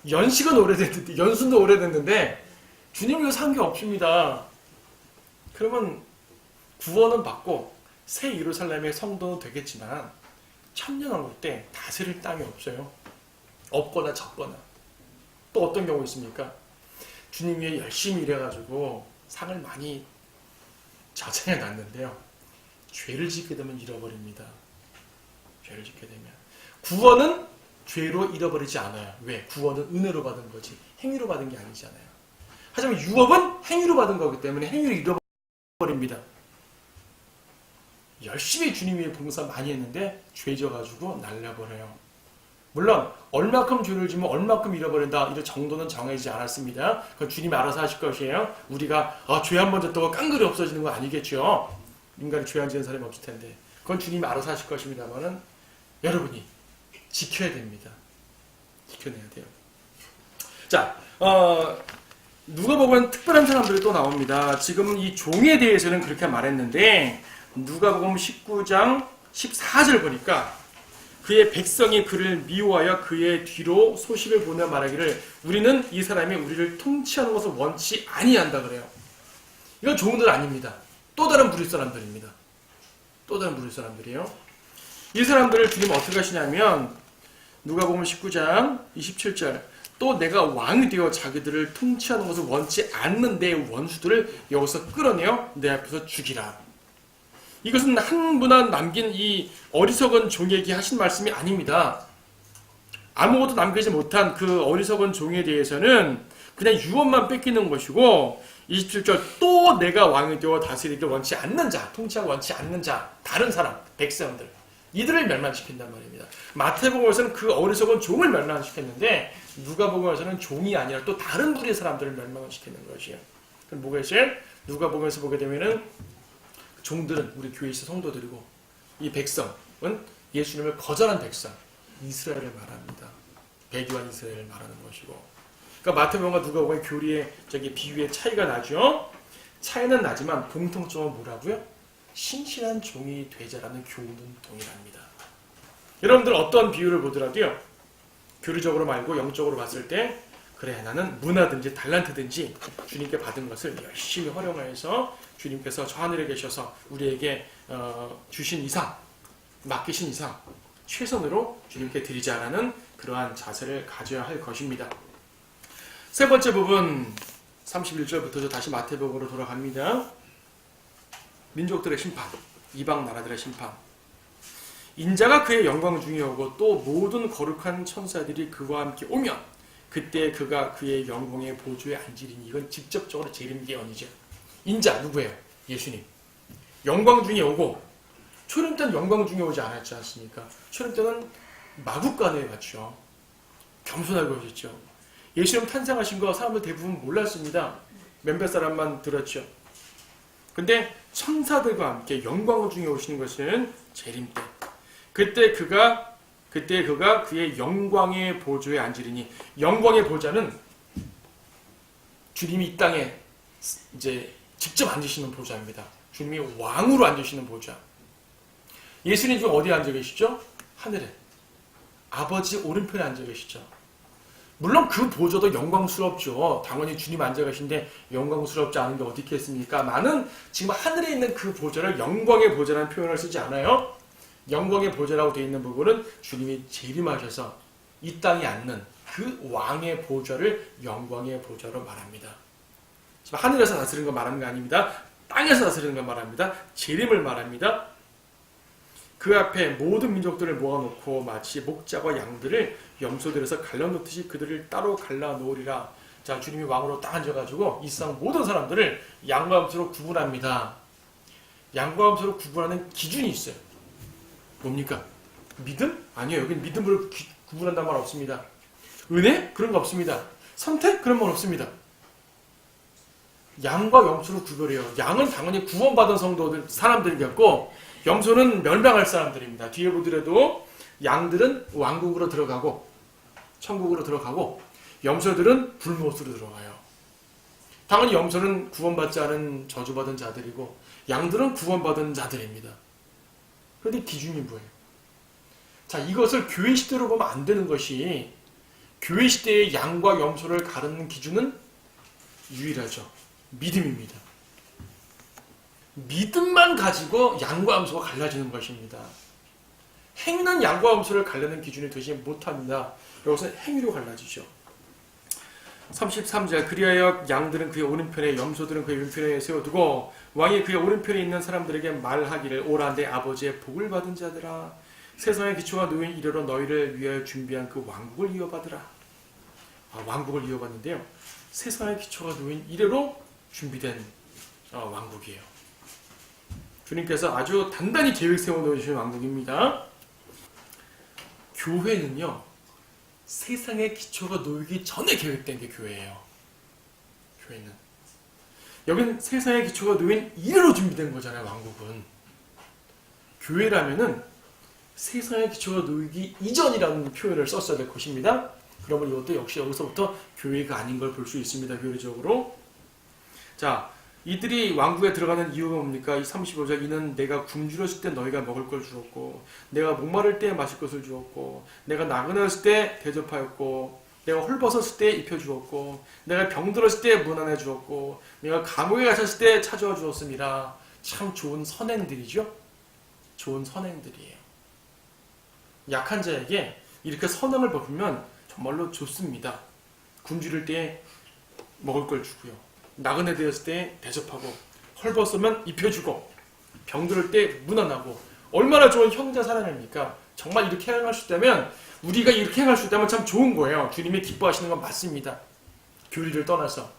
연식은 오래됐는데, 연순도 오래됐는데 주님을 위해서 한 게 없습니다. 그러면 구원은 받고 새 예루살렘의 성도는 되겠지만 천년왕 올 때 다스릴 땅이 없어요. 없거나 적거나. 또 어떤 경우 있습니까? 주님 위해 열심히 일해가지고 상을 많이 저장해 놨는데요. 죄를 짓게 되면 잃어버립니다. 죄를 짓게 되면. 구원은 죄로 잃어버리지 않아요. 왜? 구원은 은혜로 받은 거지 행위로 받은 게 아니잖아요. 하지만 유업은 행위로 받은 거기 때문에 행위를 잃어버립니다. 열심히 주님 위해 봉사 많이 했는데 죄 져가지고 날려버려요. 물론 얼마큼 죄를 지면 얼마큼 잃어버린다 이런 정도는 정해지지 않았습니다. 그건 주님이 알아서 하실 것이에요. 우리가 죄 한 번 졌다고 깡그리 없어지는 건 아니겠죠. 인간이 죄 안 지는 사람이 없을 텐데 그건 주님이 알아서 하실 것입니다만은 여러분이 지켜야 됩니다. 지켜내야 돼요. 자, 누가복음 특별한 사람들이 또 나옵니다. 지금 이 종에 대해서는 그렇게 말했는데 누가복음 19장 14절 보니까 그의 백성이 그를 미워하여 그의 뒤로 소식을 보내 말하기를 우리는 이 사람이 우리를 통치하는 것을 원치 아니한다 그래요. 이건 종들 아닙니다. 또 다른 부류 사람들입니다. 또 다른 부류 사람들이에요. 이 사람들을 주님은 어떻게 하시냐면 누가복음 19장 27절 또 내가 왕이 되어 자기들을 통치하는 것을 원치 않는 내 원수들을 여기서 끌어내어 내 앞에서 죽이라. 이것은 한 분한 남긴 이 어리석은 종에게 하신 말씀이 아닙니다. 아무것도 남기지 못한 그 어리석은 종에 대해서는 그냥 유언만 뺏기는 것이고 27절 또 내가 왕이 되어 다스리기를 원치 않는 자, 통치하고 원치 않는 자, 다른 사람, 백성들 이들을 멸망시킨단 말입니다. 마태복음에서는 그 어리석은 종을 멸망시켰는데 누가복음에서는 종이 아니라 또 다른 부류의 사람들을 멸망시키는 것이에요. 그럼 뭐가 있어요? 누가복음에서 보게 되면은 종들은 우리 교회 있는 성도들이고 이 백성은 예수님을 거절한 백성, 이스라엘을 말합니다. 배교한 이스라엘을 말하는 것이고 그러니까 마태복음과 누가복음의 교리의 비유의 차이가 나죠. 차이는 나지만 공통점은 뭐라고요? 신실한 종이 되자라는 교훈은 동일합니다. 여러분들 어떤 비유를 보더라도요. 교리적으로 말고 영적으로 봤을 때 그래 나는 문화든지 달란트든지 주님께 받은 것을 열심히 활용해서 주님께서 저 하늘에 계셔서 우리에게 주신 이상 맡기신 이상 최선으로 주님께 드리자라는 그러한 자세를 가져야 할 것입니다. 세 번째 부분 31절부터 다시 마태복음으로 돌아갑니다. 민족들의 심판, 이방 나라들의 심판. 인자가 그의 영광 중에 오고 또 모든 거룩한 천사들이 그와 함께 오면 그때 그가 그의 영광의 보좌에 앉으리니 이건 직접적으로 재림 예언이죠. 인자 누구예요? 예수님. 영광 중에 오고 초림 때는 영광 중에 오지 않았지 않습니까? 초림 때는 마국간에 갔죠. 겸손하게 오셨죠. 예수님 탄생하신 거 사람들 대부분 몰랐습니다. 몇몇 사람만 들었죠. 근데 천사들과 함께 영광 중에 오시는 것은 재림 때. 그때 그가 그의 영광의 보좌에 앉으리니 영광의 보좌는 주님이 이 땅에 이제 직접 앉으시는 보좌입니다. 주님이 왕으로 앉으시는 보좌. 예수님 지금 어디에 앉아 계시죠? 하늘에. 아버지 오른편에 앉아 계시죠. 물론 그 보좌도 영광스럽죠. 당연히 주님 앉아 계신데 영광스럽지 않은 게 어디 있겠습니까? 나는 지금 하늘에 있는 그 보좌를 영광의 보좌라는 표현을 쓰지 않아요. 영광의 보좌라고 되어 있는 부분은 주님이 재림하셔서 이 땅에 앉는 그 왕의 보좌를 영광의 보좌로 말합니다. 지금 하늘에서 다스리는 거 말하는 거 아닙니다. 땅에서 다스리는 거 말합니다. 재림을 말합니다. 그 앞에 모든 민족들을 모아놓고 마치 목자와 양들을 염소들에서 갈라놓듯이 그들을 따로 갈라놓으리라. 자, 주님이 왕으로 딱 앉아가지고 이 세상 모든 사람들을 양과 염소로 구분합니다. 양과 염소로 구분하는 기준이 있어요. 뭡니까? 믿음? 아니에요. 여기는 믿음으로 구분한다는 말 없습니다. 은혜? 그런 거 없습니다. 선택? 그런 말 없습니다. 양과 염소로 구별해요. 양은 당연히 구원받은 성도들, 사람들이겠고, 염소는 멸망할 사람들입니다. 뒤에 보더라도 양들은 왕국으로 들어가고, 천국으로 들어가고, 염소들은 불못으로 들어가요. 당연히 염소는 구원받지 않은 저주받은 자들이고, 양들은 구원받은 자들입니다. 그런데 기준이 뭐예요? 자, 이것을 교회 시대로 보면 안 되는 것이, 교회 시대의 양과 염소를 가르는 기준은 유일하죠. 믿음입니다. 믿음만 가지고 양과 염소가 갈라지는 것입니다. 행위는 양과 염소를 갈르는 기준이 되지 못합니다. 여기서 행위로 갈라지죠. 33절 그리하여 양들은 그의 오른편에 염소들은 그의 왼편에 세워두고 왕이 그의 오른편에 있는 사람들에게 말하기를 오라 내 아버지의 복을 받은 자들아 세상의 기초가 놓인 이래로 너희를 위하여 준비한 그 왕국을 이어받으라. 왕국을 이어받는데요. 세상의 기초가 놓인 이래로 준비된 왕국이에요. 주님께서 아주 단단히 계획 세워놓으신 왕국입니다. 교회는요. 세상의 기초가 놓이기 전에 계획된 게 교회예요. 교회는. 여긴 세상의 기초가 놓인 이래로 준비된 거잖아요. 왕국은. 교회라면은 세상의 기초가 놓이기 이전이라는 표현을 썼어야 될 것입니다. 그러면 이것도 역시 여기서부터 교회가 아닌 걸 볼 수 있습니다. 교회적으로. 자, 이들이 왕국에 들어가는 이유가 뭡니까? 이 35절 이는 내가 굶주렸을 때 너희가 먹을 걸 주었고 내가 목마를 때 마실 것을 주었고 내가 나그네였을 때 대접하였고 내가 헐벗었을 때 입혀주었고 내가 병들었을 때 문안해 주었고 내가 감옥에 갇혔을 때 찾아와 주었습니다. 참 좋은 선행들이죠? 좋은 선행들이에요. 약한 자에게 이렇게 선행을 베풀면 정말로 좋습니다. 굶주릴 때 먹을 걸 주고요. 나그네 되었을 때 대접하고 헐벗으면 입혀주고 병들을 때 문안하고 얼마나 좋은 형제 사랑입니까? 정말 이렇게 행할 수 있다면 우리가 이렇게 행할 수 있다면 참 좋은 거예요. 주님이 기뻐하시는 건 맞습니다. 교리를 떠나서.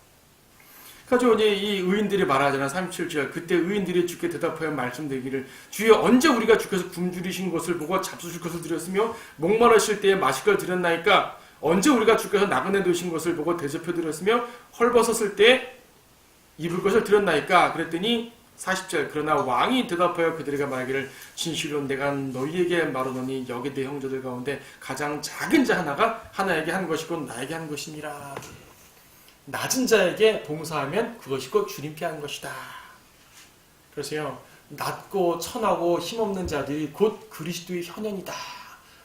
그래서 이제 이 의인들이 말하잖아. 37절 그때 의인들이 주께 대답하여 말씀드리기를 주여 언제 우리가 주께서 굶주리신 것을 보고 잡수실 것을 드렸으며 목마르실 때에 마실 걸 드렸나이까 언제 우리가 주께서 나그네 되신 것을 보고 대접해 드렸으며 헐벗었을 때 입을 것을 드렸나이까 그랬더니 40절 그러나 왕이 대답하여 그들에게 말하기를 진실로 내가 너희에게 말하노니 여기 내 형제들 가운데 가장 작은 자 하나가 하나에게 한 것이고 나에게 한 것이니라. 낮은 자에게 봉사하면 그것이 곧 주님께 한 것이다. 그래서요 낮고 천하고 힘없는 자들이 곧 그리스도의 현현이다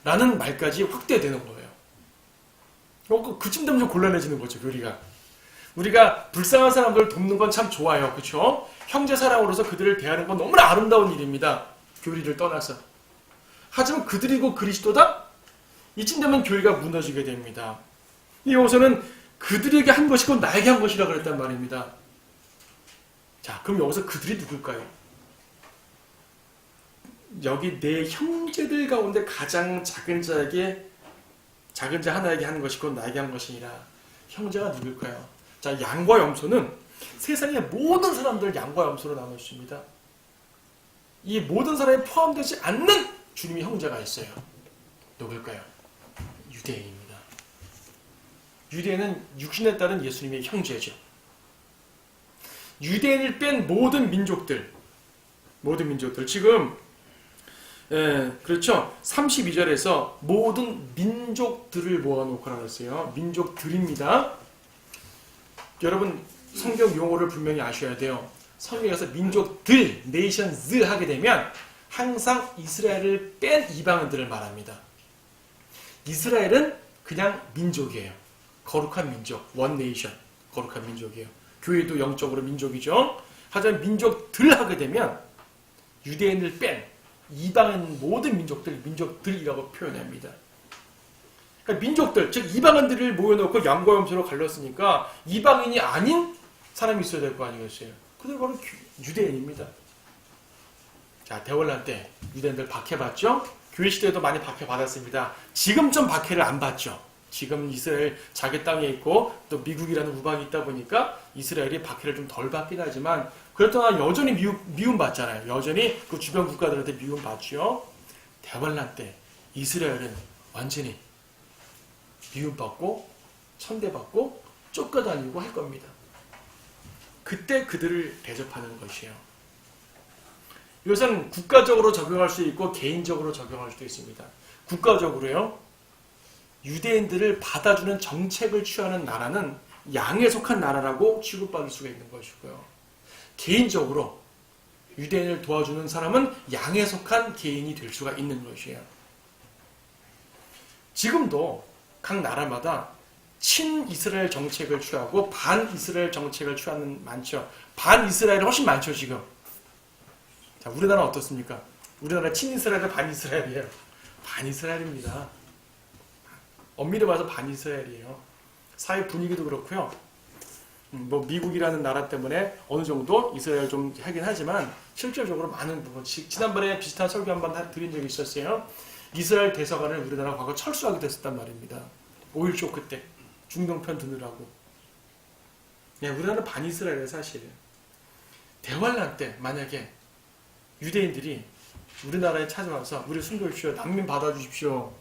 라는 말까지 확대되는 거예요. 그쯤 되면 좀 곤란해지는 거죠. 우리가 불쌍한 사람들을 돕는 건 참 좋아요. 그렇죠? 형제 사랑으로서 그들을 대하는 건 너무나 아름다운 일입니다. 교리를 떠나서. 하지만 그들이고 그리스도다? 이쯤 되면 교회가 무너지게 됩니다. 여기서는 그들에게 한 것이고 나에게 한 것이라 그랬단 말입니다. 자, 그럼 여기서 그들이 누굴까요? 여기 내 형제들 가운데 가장 작은 자에게 작은 자 하나에게 한 것이고 나에게 한 것이니라. 형제가 누굴까요? 자, 양과 염소는 세상의 모든 사람들 양과 염소로 나누십니다. 이 모든 사람이 포함되지 않는 주님의 형제가 있어요. 누굴까요? 유대인입니다. 유대인은 육신에 따른 예수님의 형제죠. 유대인을 뺀 모든 민족들 지금 그렇죠. 32절에서 모든 민족들을 모아놓고 나왔어요. 민족들입니다. 여러분 성경 용어를 분명히 아셔야 돼요. 성경에서 민족들, nations 하게 되면 항상 이스라엘을 뺀 이방인들을 말합니다. 이스라엘은 그냥 민족이에요. 거룩한 민족, one nation, 거룩한 민족이에요. 교회도 영적으로 민족이죠. 하지만 민족들 하게 되면 유대인을 뺀 이방인 모든 민족들이라고 표현합니다. 그러니까 민족들, 즉 이방인들을 모여놓고 양과 염소로 갈랐으니까 이방인이 아닌 사람이 있어야 될 거 아니겠어요. 그들 바로 유대인입니다. 자, 대환란 때 유대인들 박해받죠? 교회 시대에도 많이 박해받았습니다. 지금 좀 박해를 안 받죠. 지금 이스라엘 자기 땅에 있고 또 미국이라는 우방이 있다 보니까 이스라엘이 박해를 좀 덜 받긴 하지만 그렇다나 여전히 미움받잖아요. 여전히 그 주변 국가들한테 미움받죠. 대환란 때 이스라엘은 완전히 미움받고 천대받고 쫓겨다니고 할 겁니다. 그때 그들을 대접하는 것이에요. 이것은 국가적으로 적용할 수 있고 개인적으로 적용할 수도 있습니다. 국가적으로요. 유대인들을 받아주는 정책을 취하는 나라는 양에 속한 나라라고 취급받을 수가 있는 것이고요. 개인적으로 유대인을 도와주는 사람은 양에 속한 개인이 될 수가 있는 것이에요. 지금도 각 나라마다 친이스라엘 정책을 취하고 반이스라엘 정책을 취하는 많죠. 반이스라엘이 훨씬 많죠, 지금. 자, 우리나라는 어떻습니까? 우리나라 친이스라엘은 반이스라엘이에요. 반이스라엘입니다. 엄밀히 봐서 반이스라엘이에요. 사회 분위기도 그렇고요. 뭐 미국이라는 나라 때문에 어느 정도 이스라엘 좀 하긴 하지만 실질적으로 많은 부분. 지난번에 비슷한 설교 한번 드린 적이 있었어요. 이스라엘 대사관을 우리나라 과거 철수하게 됐었단 말입니다. 5.1 쇼크 때 중동편 드느라고. 네, 우리나라는 반이스라엘이에요, 사실. 대환란 때 만약에 유대인들이 우리나라에 찾아와서 우리 숨겨주십시오, 난민 받아주십시오.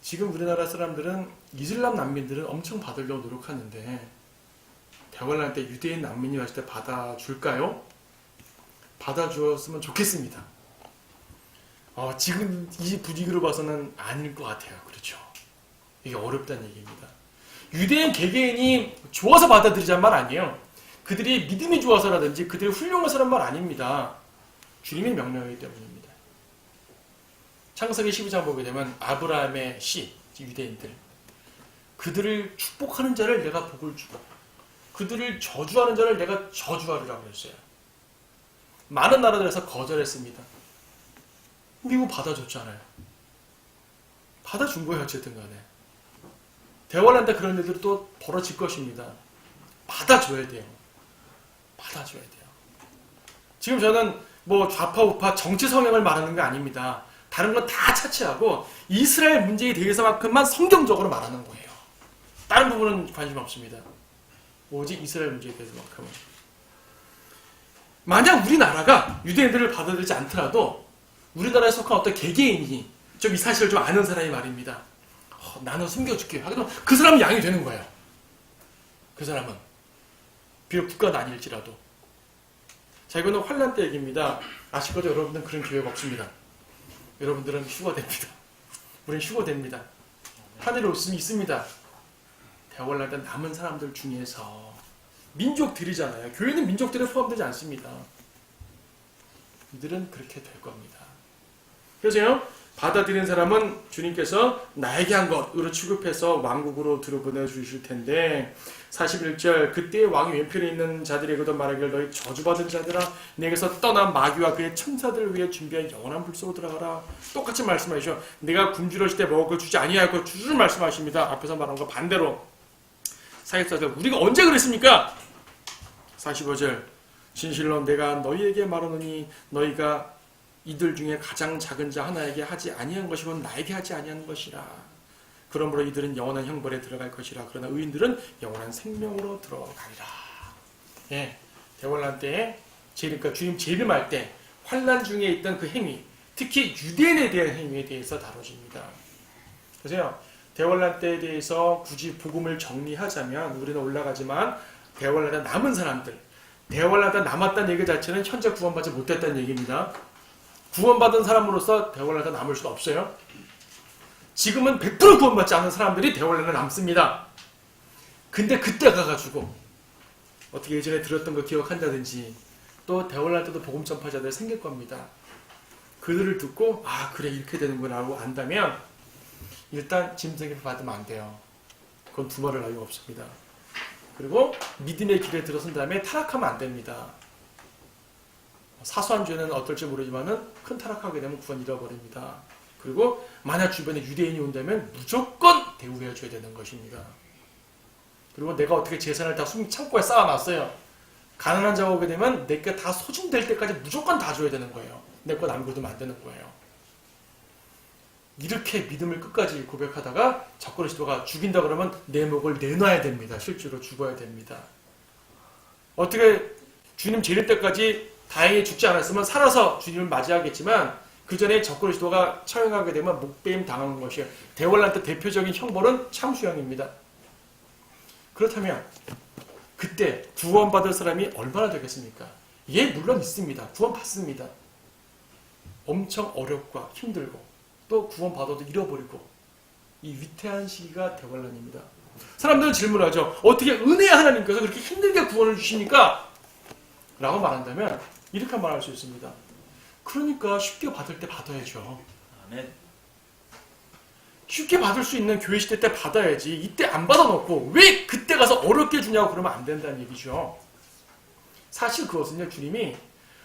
지금 우리나라 사람들은 이슬람 난민들은 엄청 받으려고 노력하는데 대환란 때 유대인 난민이 왔을 때 받아줄까요? 받아주었으면 좋겠습니다. 지금 이 분위기로 봐서는 아닐 것 같아요. 그렇죠? 이게 어렵다는 얘기입니다. 유대인 개개인이 좋아서 받아들이자는 말 아니에요. 그들이 믿음이 좋아서라든지 그들이 훌륭한 사람 말 아닙니다. 주님의 명령이기 때문입니다. 창세기 12장 보게 되면 아브라함의 씨, 유대인들, 그들을 축복하는 자를 내가 복을 주고 그들을 저주하는 자를 내가 저주하리라고 했어요. 많은 나라들에서 거절했습니다. 미국 받아줬잖아요. 받아준 거예요, 어쨌든 간에. 대환란 때 그런 일들이 또 벌어질 것입니다. 받아줘야 돼요. 받아줘야 돼요. 지금 저는 뭐 좌파 우파 정치 성향을 말하는 게 아닙니다. 다른 건 다 차치하고 이스라엘 문제에 대해서만큼만 성경적으로 말하는 거예요. 다른 부분은 관심 없습니다. 오직 이스라엘 문제에 대해서만큼은. 만약 우리나라가 유대인들을 받아들이지 않더라도 우리나라에 속한 어떤 개개인이 좀 이 사실을 좀 아는 사람이 말입니다. 나는 숨겨줄게. 하기도 그 사람은 양이 되는 거예요. 그 사람은. 비록 국가는 아닐지라도. 자, 이거는 환란 때 얘기입니다. 아실 거죠? 여러분들은 그런 기회가 없습니다. 여러분들은 휴거됩니다. 우리는 휴거됩니다. 하늘에 웃음이 있습니다. 대환란 때 남은 사람들 중에서 민족들이잖아요. 교회는 민족들에 포함되지 않습니다. 이들은 그렇게 될 겁니다. 그래서요, 받아들인 사람은 주님께서 나에게 한 것으로 취급해서 왕국으로 들어보내 주실 텐데 41절 그때의 왕이 왼편에 있는 자들에게도 말하기를 너희 저주받은 자들아 내게서 떠난 마귀와 그의 천사들을 위해 준비한 영원한 불 속으로 들어가라. 똑같이 말씀하시죠. 내가 굶주렸을 때 먹을 걸 주지 아니할 것 주를 말씀하십니다. 앞에서 말한 거 반대로. 44절 우리가 언제 그랬습니까? 45절 진실로 내가 너희에게 말하노니 너희가 이들 중에 가장 작은 자 하나에게 하지 아니한 것이고 나에게 하지 아니한 것이라. 그러므로 이들은 영원한 형벌에 들어갈 것이라. 그러나 의인들은 영원한 생명으로 들어가리라. 예, 대환란 때에 그러니까 주님 재림할 때 환란 중에 있던 그 행위, 특히 유대인에 대한 행위에 대해서 다뤄집니다. 그래서요, 대환란 때에 대해서 굳이 복음을 정리하자면 우리는 올라가지만 대환란 때 남은 사람들, 대환란 때 남았다는 얘기 자체는 현재 구원받지 못했다는 얘기입니다. 구원받은 사람으로서 대환란에 남을 수가 없어요. 지금은 100% 구원받지 않은 사람들이 대환란에 남습니다. 근데 그때 가가지고 어떻게 예전에 들었던 거 기억한다든지 또 대환란 때도 복음 전파자들 생길 겁니다. 그들을 듣고 아 그래 이렇게 되는구나 라고 안다면 일단 짐승을 받으면 안 돼요. 그건 두말할 나위가 없습니다. 그리고 믿음의 길에 들어선 다음에 타락하면 안 됩니다. 사소한 죄는 어떨지 모르지만은 큰 타락하게 되면 구원 잃어버립니다. 그리고 만약 주변에 유대인이 온다면 무조건 대우해줘야 되는 것입니다. 그리고 내가 어떻게 재산을 다 창고에 쌓아놨어요. 가난한 자가 오게 되면 내게 다 소진될 때까지 무조건 다 줘야 되는 거예요. 내 거 남겨두면 안 되는 거예요. 이렇게 믿음을 끝까지 고백하다가 적그리스도가 죽인다 그러면 내 목을 내놔야 됩니다. 실제로 죽어야 됩니다. 어떻게 주님 재림 때까지 다행히 죽지 않았으면 살아서 주님을 맞이하겠지만 그 전에 적그리스도가 처형하게 되면 목배임 당하는 것이에요. 대환란 때 대표적인 형벌은 참수형입니다. 그렇다면 그때 구원받을 사람이 얼마나 되겠습니까? 예, 물론 있습니다. 구원받습니다. 엄청 어렵고 힘들고 또 구원받아도 잃어버리고 이 위태한 시기가 대환란입니다. 사람들은 질문하죠. 어떻게 은혜의 하나님께서 그렇게 힘들게 구원을 주십니까? 라고 말한다면 이렇게 말할 수 있습니다. 그러니까 쉽게 받을 때 받아야죠. 아멘. 쉽게 받을 수 있는 교회 시대 때 받아야지. 이때 안 받아놓고 왜 그때 가서 어렵게 주냐고 그러면 안 된다는 얘기죠. 사실 그것은요, 주님이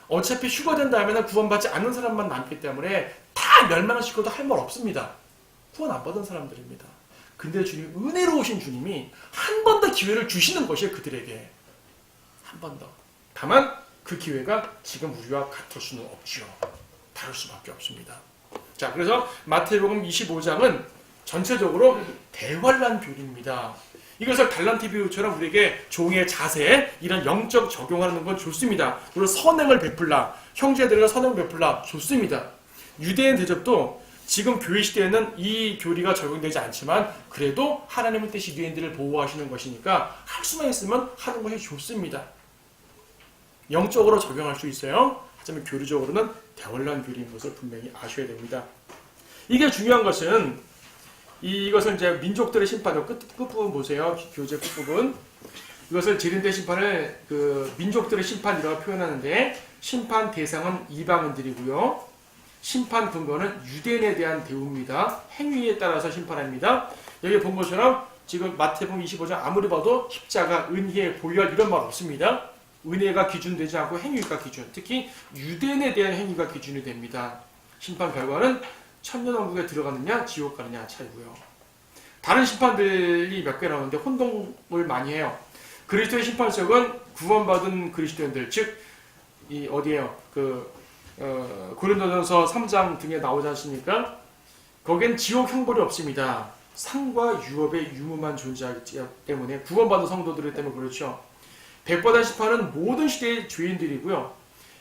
어차피 휴거된 다음에는 구원받지 않는 사람만 남기 때문에 다 멸망시켜도 할 말 없습니다. 구원 안 받은 사람들입니다. 근데 주님, 은혜로우신 주님이 한 번 더 기회를 주시는 것이에요, 그들에게. 한 번 더. 다만 그 기회가 지금 우리와 같을 수는 없죠. 다를 수밖에 없습니다. 자, 그래서 마태복음 25장은 전체적으로 대환란 교리입니다. 이것을 달란트 비유처럼 우리에게 종의 자세, 이런 영적 적용하는 건 좋습니다. 그리고 선행을 베풀라, 형제들과 선행 베풀라, 좋습니다. 유대인 대접도 지금 교회 시대에는 이 교리가 적용되지 않지만 그래도 하나님의 뜻이 유대인들을 보호하시는 것이니까 할 수만 있으면 하는 것이 좋습니다. 영적으로 적용할 수 있어요. 하지만 교리적으로는 대환란 교리인 것을 분명히 아셔야 됩니다. 이게 중요한 것은 이것은 이제 민족들의 심판이요. 끝부분 보세요. 교재 끝부분. 이것을 재림대 심판을 그 민족들의 심판이라고 표현하는데 심판 대상은 이방인들이고요. 심판 근거는 유대인에 대한 대우입니다. 행위에 따라서 심판합니다. 여기 본 것처럼 지금 마태복음 25장 아무리 봐도 십자가, 은혜, 보혈 이런 말 없습니다. 은혜가 기준되지 않고 행위가 기준, 특히 유대인에 대한 행위가 기준이 됩니다. 심판 결과는 천년왕국에 들어가느냐 지옥 가느냐 차이고요. 다른 심판들이 몇 개 나오는데 혼동을 많이 해요. 그리스도의 심판석은 구원받은 그리스도인들, 즉 이 어디에요? 고린도전서 3장 등에 나오지 않습니까? 거긴 지옥 형벌이 없습니다. 상과 유업의 유무만 존재하기 때문에 구원받은 성도들 때문에 그렇죠. 백보다 심판은 모든 시대의 죄인들이고요.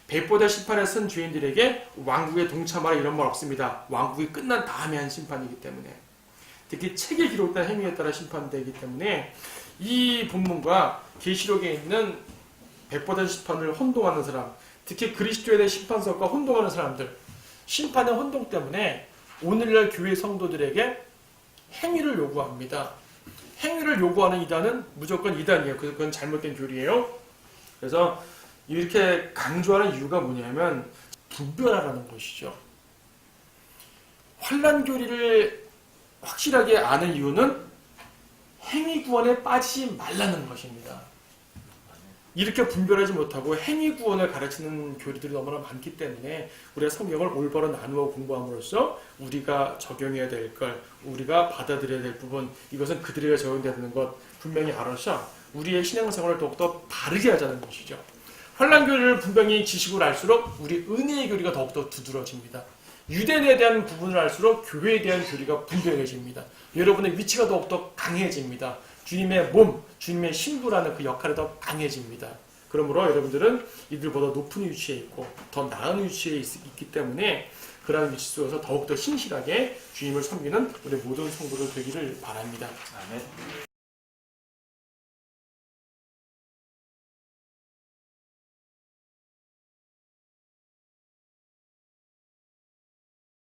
백보다 심판에 쓴 죄인들에게 왕국에 동참하라 이런 말 없습니다. 왕국이 끝난 다음에 한 심판이기 때문에. 특히 책에 기록된 행위에 따라 심판되기 때문에 이 본문과 계시록에 있는 백보다 심판을 혼동하는 사람, 특히 그리스도에 대한 심판석과 혼동하는 사람들, 심판의 혼동 때문에 오늘날 교회 성도들에게 행위를 요구합니다. 행위를 요구하는 이단은 무조건 이단이에요. 그건 잘못된 교리예요. 그래서 이렇게 강조하는 이유가 뭐냐면 분별하라는 것이죠. 환난 교리를 확실하게 아는 이유는 행위 구원에 빠지지 말라는 것입니다. 이렇게 분별하지 못하고 행위 구원을 가르치는 교리들이 너무나 많기 때문에 우리가 성경을 올바로 나누어 공부함으로써 우리가 적용해야 될 것, 우리가 받아들여야 될 부분, 이것은 그들에게 적용돼야 되는 것 분명히 알아서 우리의 신앙생활을 더욱더 바르게 하자는 것이죠. 환난 교리를 분명히 지식으로 알수록 우리 은혜의 교리가 더욱더 두드러집니다. 유대인에 대한 부분을 알수록 교회에 대한 교리가 분명해집니다. 여러분의 위치가 더욱더 강해집니다. 주님의 몸, 주님의 신부라는 그 역할이 더 강해집니다. 그러므로 여러분들은 이들보다 높은 위치에 있고 더 나은 위치에 있기 때문에 그러한 위치 속에서 더욱더 신실하게 주님을 섬기는 우리 모든 성도들 되기를 바랍니다. 아멘.